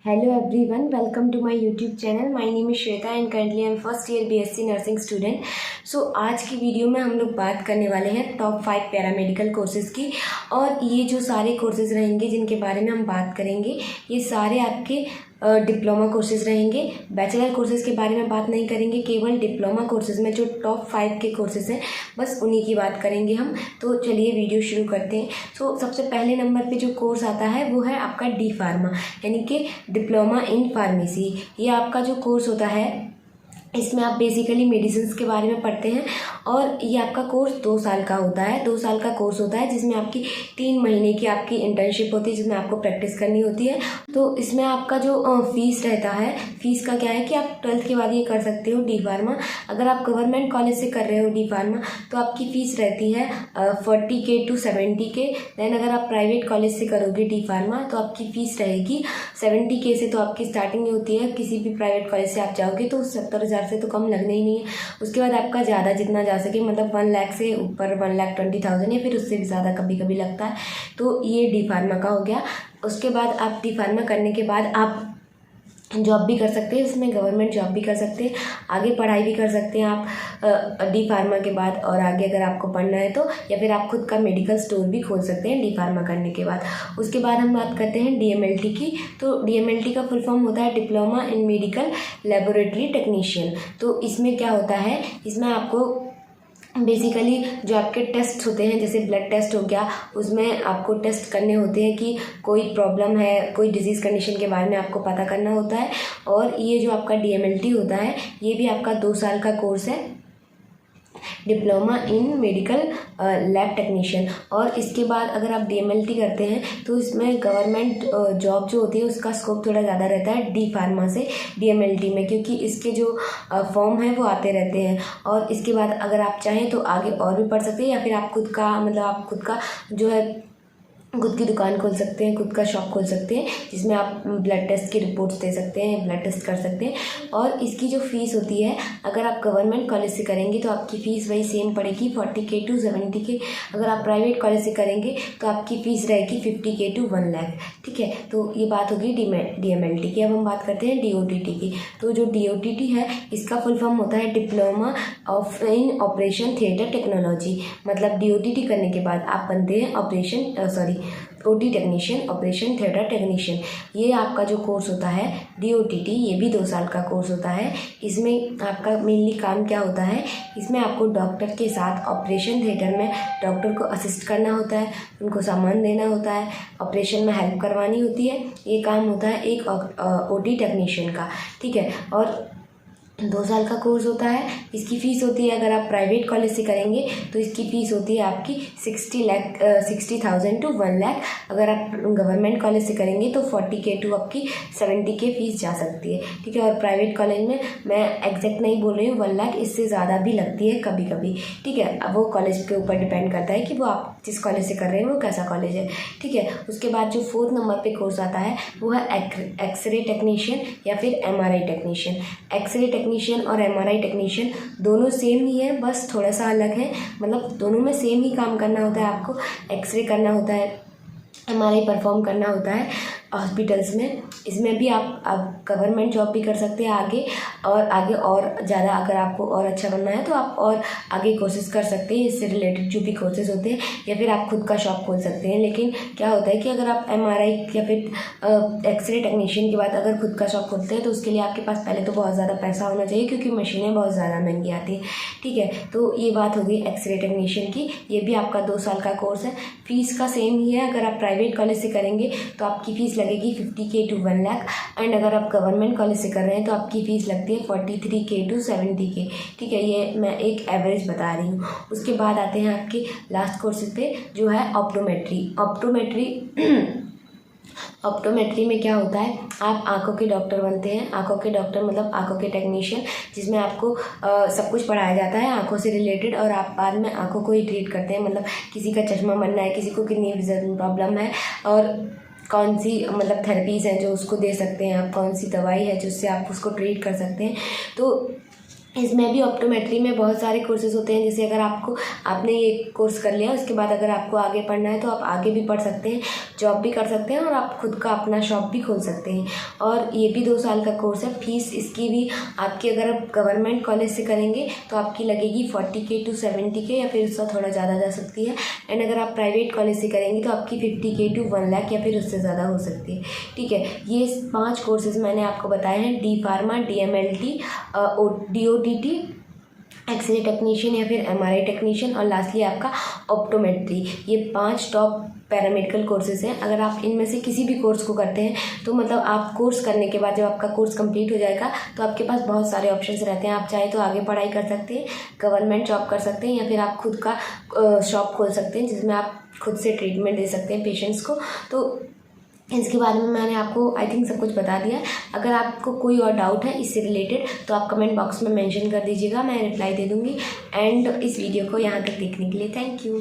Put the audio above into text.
Hello everyone, welcome to my YouTube channel. My name is Shweta and currently I am first year BSc nursing student. So आज की video में हम लोग बात करने वाले हैं टॉप 5 पैरामेडिकल कोर्सेज की. और ये जो सारे कोर्सेज रहेंगे जिनके बारे में हम बात करेंगे ये सारे आपके डिप्लोमा कोर्सेज रहेंगे. बैचलर कोर्सेज के बारे में बात नहीं करेंगे, केवल डिप्लोमा कोर्सेज में जो टॉप 5 के कोर्सेज हैं बस उन्हीं की बात करेंगे हम. तो चलिए वीडियो शुरू करते हैं. सो सबसे पहले नंबर पे जो कोर्स आता है वो है आपका डी फार्मा यानी कि डिप्लोमा इन फार्मेसी. ये आपका जो कोर्स होता है इसमें आप बेसिकली मेडिसिन के बारे में पढ़ते हैं और ये आपका कोर्स 2 साल का होता है. 2 साल का कोर्स होता है जिसमें आपकी 3 महीने की आपकी इंटर्नशिप होती है जिसमें आपको प्रैक्टिस करनी होती है. तो इसमें आपका जो फीस रहता है, फीस का क्या है कि आप 12th के बाद ये कर सकते हो डी फार्मा. अगर आप गवर्नमेंट कॉलेज से कर रहे हो डी फार्मा तो आपकी फ़ीस रहती है 40K to 70K. दैन अगर आप प्राइवेट कॉलेज से करोगे डी फार्मा तो आपकी फ़ीस रहेगी 70K से. तो आपकी स्टार्टिंग होती है, किसी भी प्राइवेट कॉलेज से आप जाओगे तो 70,000 से तो कम लगने ही नहीं है. उसके बाद आपका ज़्यादा जितना जा सके, मतलब 1 लाख से ऊपर 1,20,000 या फिर उससे भी ज़्यादा कभी कभी लगता है. तो ये डी फार्मा का हो गया. उसके बाद आप डी फार्मा करने के बाद आप जॉब भी कर सकते हैं, इसमें गवर्नमेंट जॉब भी कर सकते हैं, आगे पढ़ाई भी कर सकते हैं आप डी फार्मा के बाद. और आगे अगर आपको पढ़ना है तो या फिर आप खुद का मेडिकल स्टोर भी खोल सकते हैं डी फार्मा करने के बाद. उसके बाद हम बात करते हैं DMLT की. तो DMLT का फुल फॉर्म होता है diploma in medical laboratory technician. तो इसमें क्या होता है, इसमें आपको बेसिकली जो आपके टेस्ट होते हैं जैसे ब्लड टेस्ट हो गया, उसमें आपको टेस्ट करने होते हैं कि कोई प्रॉब्लम है, कोई डिजीज़ कंडीशन के बारे में आपको पता करना होता है. और ये जो आपका DMLT होता है ये भी आपका 2 साल का कोर्स है, diploma in medical lab technician. और इसके बाद अगर आप DMLT करते हैं तो इसमें गवर्नमेंट जॉब जो होती है उसका स्कोप थोड़ा ज़्यादा रहता है डी फार्मा से DMLT में, क्योंकि इसके जो फॉर्म हैं वो आते रहते हैं. और इसके बाद अगर आप चाहें तो आगे और भी पढ़ सकते हैं या फिर आप खुद का आप खुद का जो है खुद की दुकान खोल सकते हैं, खुद का शॉप खोल सकते हैं जिसमें आप ब्लड टेस्ट की रिपोर्ट्स दे सकते हैं, ब्लड टेस्ट कर सकते हैं. और इसकी जो फ़ीस होती है अगर आप गवर्नमेंट कॉलेज से करेंगे तो आपकी फ़ीस वही सेम पड़ेगी 40K to 70K. अगर आप प्राइवेट कॉलेज से करेंगे तो आपकी फ़ीस रहेगी 50K to 1 लाख. ठीक है, तो ये बात होगी DMLT की. अब हम बात करते हैं DOTT की. तो जो DOTT है इसका फुल फॉर्म होता है diploma of in operation theatre technology. मतलब DOTT करने के बाद आप बनते हैं OT technician, operation theatre technician. ये आपका जो कोर्स होता है DOTT ये भी 2 साल का कोर्स होता है. इसमें आपका मेनली काम क्या होता है, इसमें आपको डॉक्टर के साथ ऑपरेशन थिएटर में डॉक्टर को असिस्ट करना होता है, उनको सामान देना होता है, ऑपरेशन में हेल्प करवानी होती है. ये काम होता है एक OT टेक्नीशियन का. ठीक है, और 2 साल का कोर्स होता है. इसकी फ़ीस होती है अगर आप प्राइवेट कॉलेज से करेंगे तो इसकी फ़ीस होती है आपकी 60,000 to 1 लाख. अगर आप गवर्नमेंट कॉलेज से करेंगे तो 40K to आपकी 70K फ़ीस जा सकती है. ठीक है, और प्राइवेट कॉलेज में मैं एग्जैक्ट नहीं बोल रही हूँ, 1 लाख इससे ज़्यादा भी लगती है कभी कभी. ठीक है, अब वो कॉलेज के ऊपर डिपेंड करता है कि वो आप जिस कॉलेज से कर रहे हैं वो कैसा कॉलेज है. ठीक है, उसके बाद जो 4th नंबर पे कोर्स आता है वो है एक्सरे टेक्नीशियन या फिर MRI टेक्नीशियन. एक्सरे टेक्नीशियन और MRI टेक्नीशियन दोनों सेम ही है, बस थोड़ा सा अलग है. मतलब दोनों में सेम ही काम करना होता है आपको. एक्सरे करना होता है, MRI परफॉर्म करना होता है हॉस्पिटल्स में. इसमें भी आप गवर्नमेंट जॉब भी कर सकते हैं आगे और ज़्यादा अगर आपको और अच्छा बनना है तो आप और आगे कोर्सेज कर सकते हैं इससे रिलेटेड जो भी कोर्सेज होते हैं, या फिर आप खुद का शॉप खोल सकते हैं. लेकिन क्या होता है कि अगर आप MRI या फिर एक्सरे टेक्नीशियन के बाद अगर खुद का शॉप खोलते हैं तो उसके लिए आपके पास पहले तो बहुत ज़्यादा पैसा होना चाहिए क्योंकि मशीनें बहुत ज़्यादा महंगी आती हैं. ठीक है, तो ये बात हो गई एक्सरे टेक्नीशियन की. ये भी आपका 2 साल का कोर्स है. फ़ीस का सेम ही है. अगर आप प्राइवेट कॉलेज से करेंगे तो आपकी फ़ीस लगेगी 50K to 1 लाख. एंड अगर आप गवर्नमेंट कॉलेज से कर रहे हैं तो आपकी फ़ीस लगती है 43K to 70K. ठीक है, ये मैं एक एवरेज बता रही हूँ. उसके बाद आते हैं आपके लास्ट कोर्सेज पे जो है ऑप्टोमेट्री में क्या होता है, आप आंखों के डॉक्टर बनते हैं. आंखों के डॉक्टर मतलब आंखों के टेक्नीशियन, जिसमें आपको सब कुछ पढ़ाया जाता है आंखों से रिलेटेड और आप बाद में आंखों को ही ट्रीट करते हैं. मतलब किसी का चश्मा बनना है, किसी को किडनी विजन प्रॉब्लम है और कौन सी थेरेपीज़ हैं जो उसको दे सकते हैं आप, कौन सी दवाई है जिससे आप उसको ट्रीट कर सकते हैं. तो इसमें भी ऑप्टोमेट्री में बहुत सारे कोर्सेज़ होते हैं। जैसे अगर आपने ये कोर्स कर लिया, उसके बाद अगर आपको आगे पढ़ना है तो आप आगे भी पढ़ सकते हैं, जॉब भी कर सकते हैं और आप खुद का अपना शॉप भी खोल सकते हैं। और ये भी 2 साल का कोर्स है। फीस इसकी भी आपकी, अगर आप गवर्नमेंट कॉलेज से करेंगे तो आपकी लगेगी 40K to 70K या फिर उससे थोड़ा ज़्यादा जा सकती है। एंड अगर आप प्राइवेट कॉलेज से करेंगे तो आपकी 50K to 1 लाख या फिर उससे ज़्यादा हो सकती है। ठीक है, ये 5 कोर्सेज़ मैंने आपको बताए हैं, D pharma, DMLT, DOTT, x ray technician या फिर MRI टेक्नीशियन और लास्टली आपका ऑप्टोमेट्री। ये 5 टॉप पैरामेडिकल कोर्सेज़ हैं। अगर आप इनमें से किसी भी कोर्स को करते हैं तो मतलब आप कोर्स करने के बाद जब आपका कोर्स कंप्लीट हो जाएगा तो आपके पास बहुत सारे ऑप्शंस रहते हैं। आप चाहे तो आगे पढ़ाई कर सकते हैं, गवर्नमेंट जॉब कर सकते हैं या फिर आप खुद का शॉप खोल सकते हैं जिसमें आप खुद से ट्रीटमेंट दे सकते हैं पेशेंट्स को। तो इसके बारे में मैंने आपको आई थिंक सब कुछ बता दिया है। अगर आपको कोई और डाउट है इससे रिलेटेड तो आप कमेंट बॉक्स में मेंशन कर दीजिएगा, मैं रिप्लाई दे दूँगी। एंड इस वीडियो को यहाँ तक देखने के लिए थैंक यू।